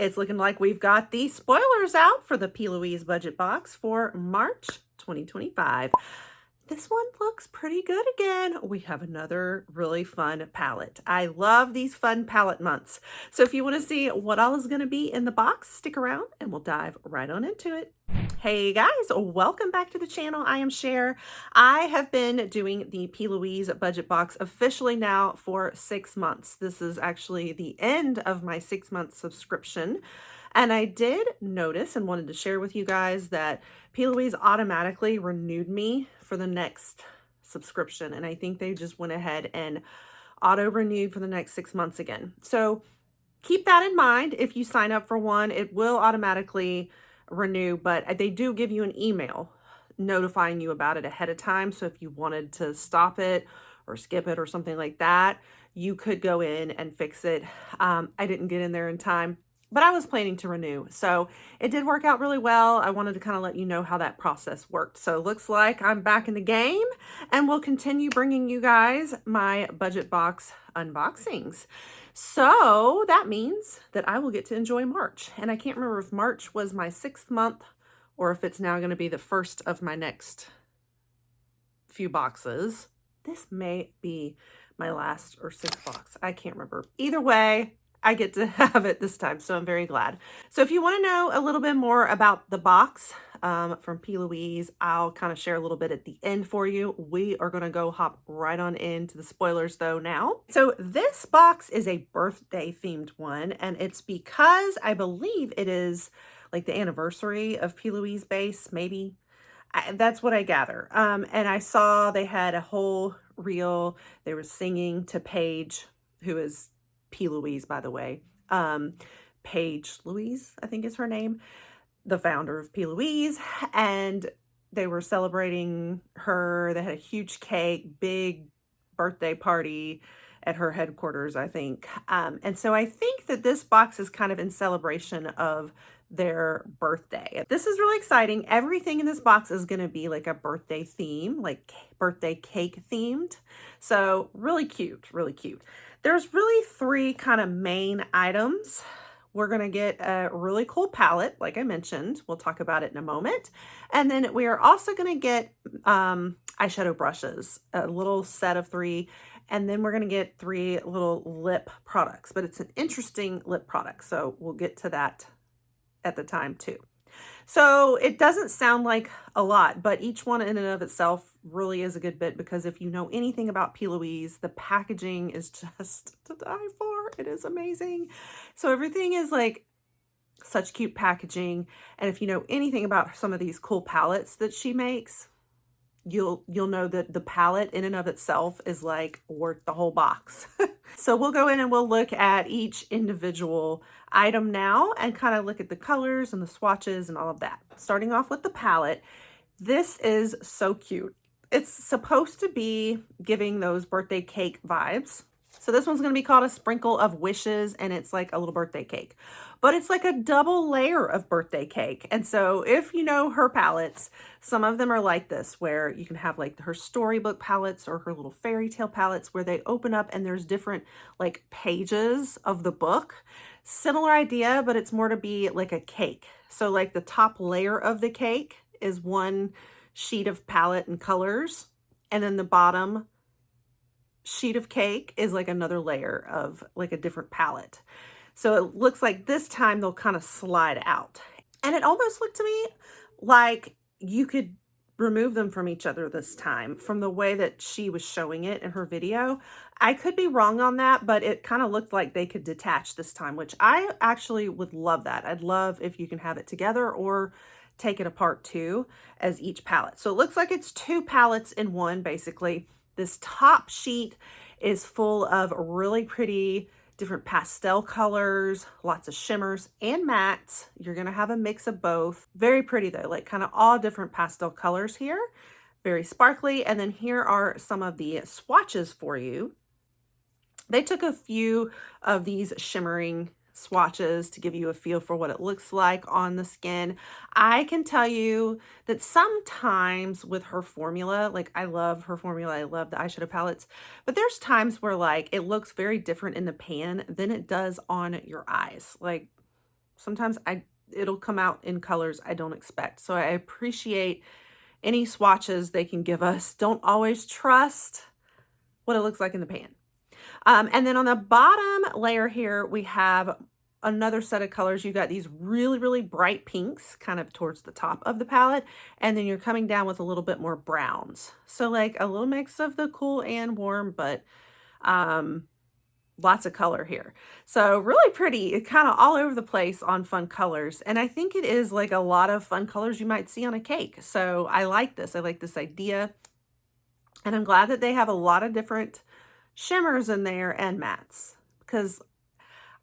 It's looking like we've got the spoilers out for the PLouise budget box for March 2025. This one looks pretty good again. We have another really fun palette. I love these fun palette months. So if you want to see what all is going to be in the box, stick around and we'll dive right on into it. Hey guys, welcome back to the channel. I am Cher. I have been doing the PLouise budget box officially now for 6 months. This is actually the end of my 6-month subscription. And I did notice and wanted to share with you guys that PLouise automatically renewed me for the next subscription. And I think they just went ahead and auto-renewed for the next 6 months again. So keep that in mind. If you sign up for one, it will automatically renew, but they do give you an email notifying you about it ahead of time. So if you wanted to stop it or skip it or something like that, you could go in and fix it. I didn't get in there in time, but I was planning to renew. So it did work out really well. I wanted to kind of let you know how that process worked. So it looks like I'm back in the game and we'll continue bringing you guys my budget box unboxings. So that means that I will get to enjoy March. And I can't remember if March was my 6th month or if it's now going to be the first of my next few boxes. This may be my last or 6th box. I can't remember. Either way, I get to have it this time, so I'm very glad. So if you want to know a little bit more about the box from PLouise, I'll kind of share a little bit at the end for you. We are going to go hop right on into the spoilers though now. So this box is a birthday themed one, and it's because I believe it is like the anniversary of PLouise base, maybe. That's what I gather. And I saw they had a whole reel. They were singing to Paige, who is PLouise, by the way. Paige Louise, I think is her name, the founder of PLouise, and they were celebrating her. They had a huge cake, big birthday party at her headquarters, I think. And so I think that this box is kind of in celebration of their birthday. This is really exciting. Everything in this box is going to be like a birthday theme, like birthday cake themed. So really cute, really cute. There's really 3 kind of main items. We're going to get a really cool palette, like I mentioned. We'll talk about it in a moment. And then we are also going to get eyeshadow brushes, a little set of 3. And then we're going to get 3 little lip products, but it's an interesting lip product. So we'll get to that at the time too. So it doesn't sound like a lot, but each one in and of itself really is a good bit, because if you know anything about PLouise, the packaging is just to die for. It is amazing. So everything is like such cute packaging. And if you know anything about some of these cool palettes that she makes, you'll know that the palette in and of itself is like worth the whole box. So we'll go in and we'll look at each individual item now and kind of look at the colors and the swatches and all of that. Starting off with the palette, this is so cute. It's supposed to be giving those birthday cake vibes. So this one's going to be called a sprinkle of wishes, and it's like a little birthday cake, but it's like a double layer of birthday cake. And so if you know her palettes, some of them are like this, where you can have like her storybook palettes or her little fairy tale palettes where they open up and there's different like pages of the book. Similar idea, but it's more to be like a cake. So like the top layer of the cake is one sheet of palette and colors, and then the bottom sheet of cake is like another layer of like a different palette. So it looks like this time they'll kind of slide out. And it almost looked to me like you could remove them from each other this time, from the way that she was showing it in her video. I could be wrong on that, but it kind of looked like they could detach this time, which I actually would love that. I'd love if you can have it together or take it apart too as each palette. So it looks like it's 2 palettes in one, basically. This top sheet is full of really pretty different pastel colors, lots of shimmers and mattes. You're going to have a mix of both. Very pretty though, like kind of all different pastel colors here. Very sparkly. And then here are some of the swatches for you. They took a few of these shimmering swatches to give you a feel for what it looks like on the skin. I can tell you that sometimes with her formula, like I love her formula, I love the eyeshadow palettes, but there's times where like it looks very different in the pan than it does on your eyes. Like Sometimes it'll come out in colors I don't expect. So I appreciate any swatches they can give us. Don't always trust what it looks like in the pan. And then on the bottom layer here, we have another set of colors. You got these really, really bright pinks kind of towards the top of the palette. And then you're coming down with a little bit more browns. So like a little mix of the cool and warm, but lots of color here. So really pretty. It kind of all over the place on fun colors. And I think it is like a lot of fun colors you might see on a cake. So I like this. I like this idea. And I'm glad that they have a lot of different shimmers in there and mattes, because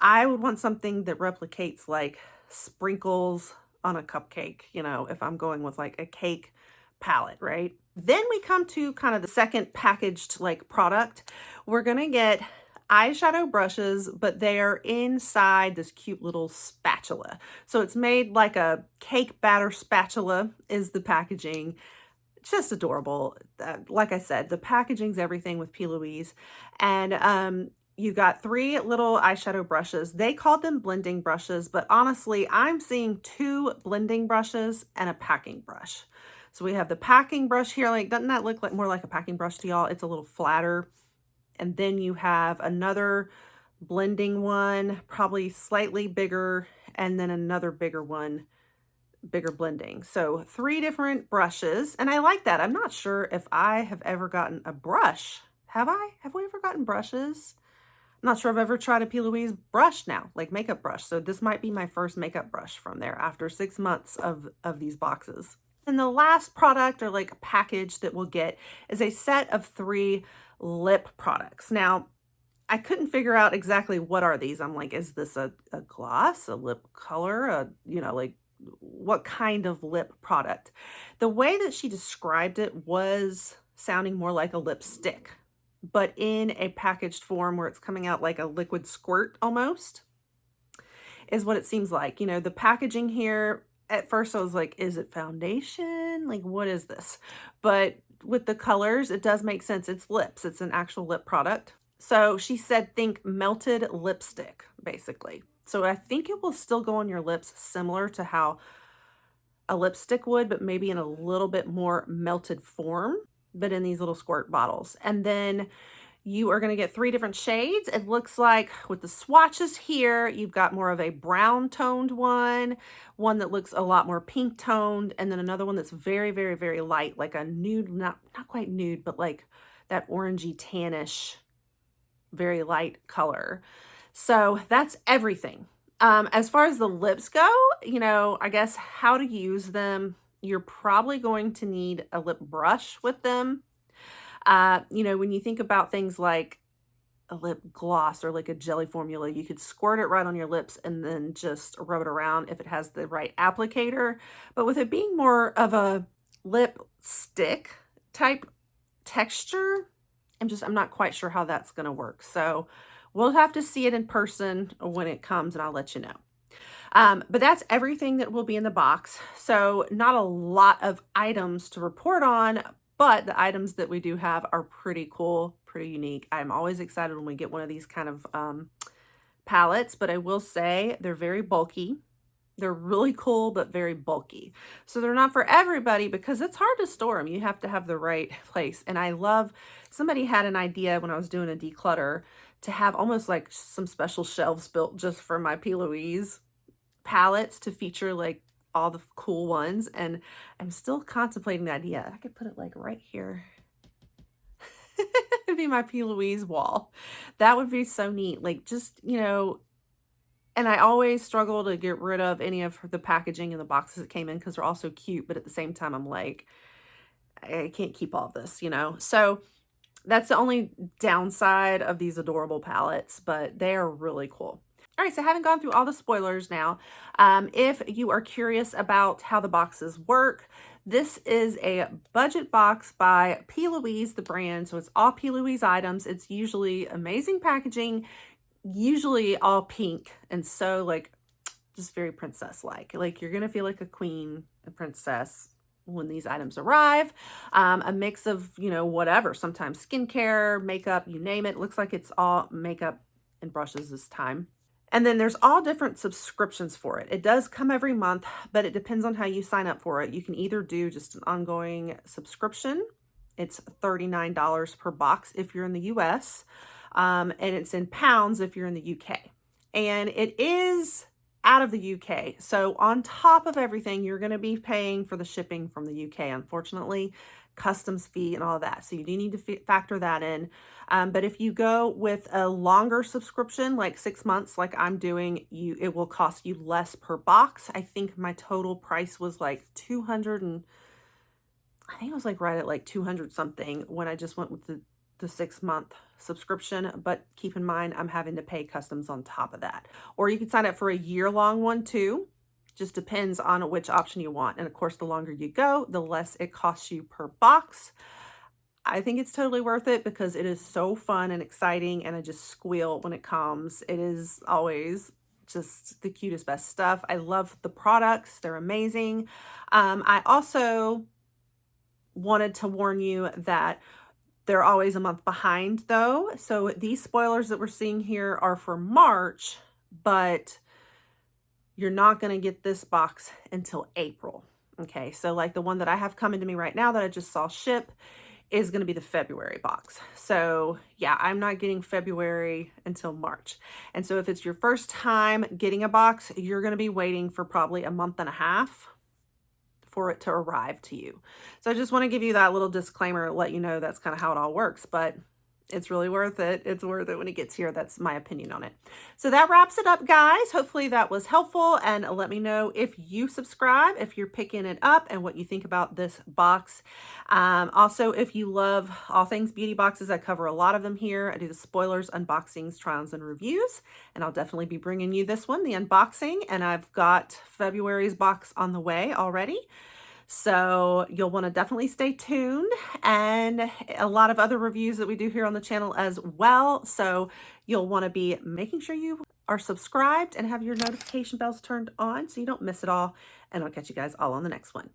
I would want something that replicates like sprinkles on a cupcake, you know, if I'm going with like a cake palette, right? Then we come to kind of the second packaged like product. We're going to get eyeshadow brushes, but they are inside this cute little spatula. So it's made like a cake batter spatula is the packaging. Just adorable. Like I said, the packaging's everything with PLouise. And you got 3 little eyeshadow brushes. They called them blending brushes, but honestly, I'm seeing 2 blending brushes and a packing brush. So we have the packing brush here. Like, doesn't that look like more like a packing brush to y'all? It's a little flatter. And then you have another blending one, probably slightly bigger, and then another bigger one, bigger blending. So 3 different brushes, and I like that. I'm not sure if I have ever gotten a brush. Have I? Have we ever gotten brushes? I'm not sure I've ever tried a PLouise brush now, like makeup brush. So this might be my first makeup brush from there after 6 months of these boxes. And the last product or like package that we'll get is a set of 3 lip products. Now, I couldn't figure out exactly what are these. I'm like, is this a gloss, a lip color, you know, like what kind of lip product? The way that she described it was sounding more like a lipstick, but in a packaged form where it's coming out like a liquid squirt almost, is what it seems like. You know, the packaging here, at first I was like, is it foundation? Like, what is this? But with the colors, it does make sense. It's lips. It's an actual lip product. So she said, think melted lipstick, basically. So I think it will still go on your lips similar to how a lipstick would, but maybe in a little bit more melted form, but in these little squirt bottles. And then you are going to get 3 different shades. It looks like with the swatches here, you've got more of a brown toned one that looks a lot more pink toned, and then another one that's very, very, very light, like a nude, not quite nude, but like that orangey tannish, very light color. So that's everything. As far as the lips go, you know, I guess how to use them, you're probably going to need a lip brush with them. You know, when you think about things like a lip gloss or like a jelly formula, you could squirt it right on your lips and then just rub it around if it has the right applicator. But with it being more of a lipstick type texture, I'm not quite sure how that's going to work. So we'll have to see it in person when it comes, and I'll let you know. But that's everything that will be in the box. So not a lot of items to report on, but the items that we do have are pretty cool, pretty unique. I'm always excited when we get one of these kind of palettes, but I will say they're very bulky. They're really cool, but very bulky. So they're not for everybody because it's hard to store them. You have to have the right place. And I love, somebody had an idea when I was doing a declutter to have almost like some special shelves built just for my PLouise palettes to feature like all the cool ones. And I'm still contemplating the idea. I could put it like right here. It'd be my PLouise wall. That would be so neat. Like just, you know, and I always struggle to get rid of any of the packaging and the boxes that came in because they're all so cute. But at the same time, I'm like, I can't keep all this, you know? So that's the only downside of these adorable palettes, but they are really cool. All right, so I haven't gone through all the spoilers now. If you are curious about how the boxes work, this is a budget box by PLouise, the brand. So it's all PLouise items. It's usually amazing packaging, usually all pink, and so like just very princess-like. Like you're gonna feel like a queen, a princess when these items arrive. A mix of, you know, whatever, sometimes skincare, makeup, you name it. Looks like it's all makeup and brushes this time. And then there's all different subscriptions for it. It does come every month, but it depends on how you sign up for it. You can either do just an ongoing subscription. It's $39 per box if you're in the US, and it's in pounds if you're in the UK. And it is out of the UK. So on top of everything, you're going to be paying for the shipping from the UK, unfortunately, customs fee and all that. So you do need to factor that in. But if you go with a longer subscription, like 6 months, like I'm doing, it will cost you less per box. I think my total price was like 200 and I think it was like right at like 200 something when I just went with the 6-month subscription. But keep in mind, I'm having to pay customs on top of that. Or you can sign up for a year-long one too. Just depends on which option you want. And of course, the longer you go, the less it costs you per box. I think it's totally worth it because it is so fun and exciting, and I just squeal when it comes. It is always just the cutest, best stuff. I love the products. They're amazing. I also wanted to warn you that they're always a month behind though. So these spoilers that we're seeing here are for March, but you're not going to get this box until April. Okay, so like the one that I have coming to me right now that I just saw ship is going to be the February box. So yeah, I'm not getting February until March. And so if it's your first time getting a box, you're going to be waiting for probably a month and a half for it to arrive to you. So I just want to give you that little disclaimer, let you know that's kind of how it all works, but it's really worth it. It's worth it when it gets here. That's my opinion on it. So that wraps it up, guys. Hopefully that was helpful, and let me know if you subscribe, if you're picking it up, and what you think about this box. Also, if you love all things beauty boxes, I cover a lot of them here. I do the spoilers, unboxings, try-ons, and reviews, and I'll definitely be bringing you this one, the unboxing, and I've got February's box on the way already. So you'll want to definitely stay tuned, and a lot of other reviews that we do here on the channel as well. So you'll want to be making sure you are subscribed and have your notification bells turned on so you don't miss it all. And I'll catch you guys all on the next one.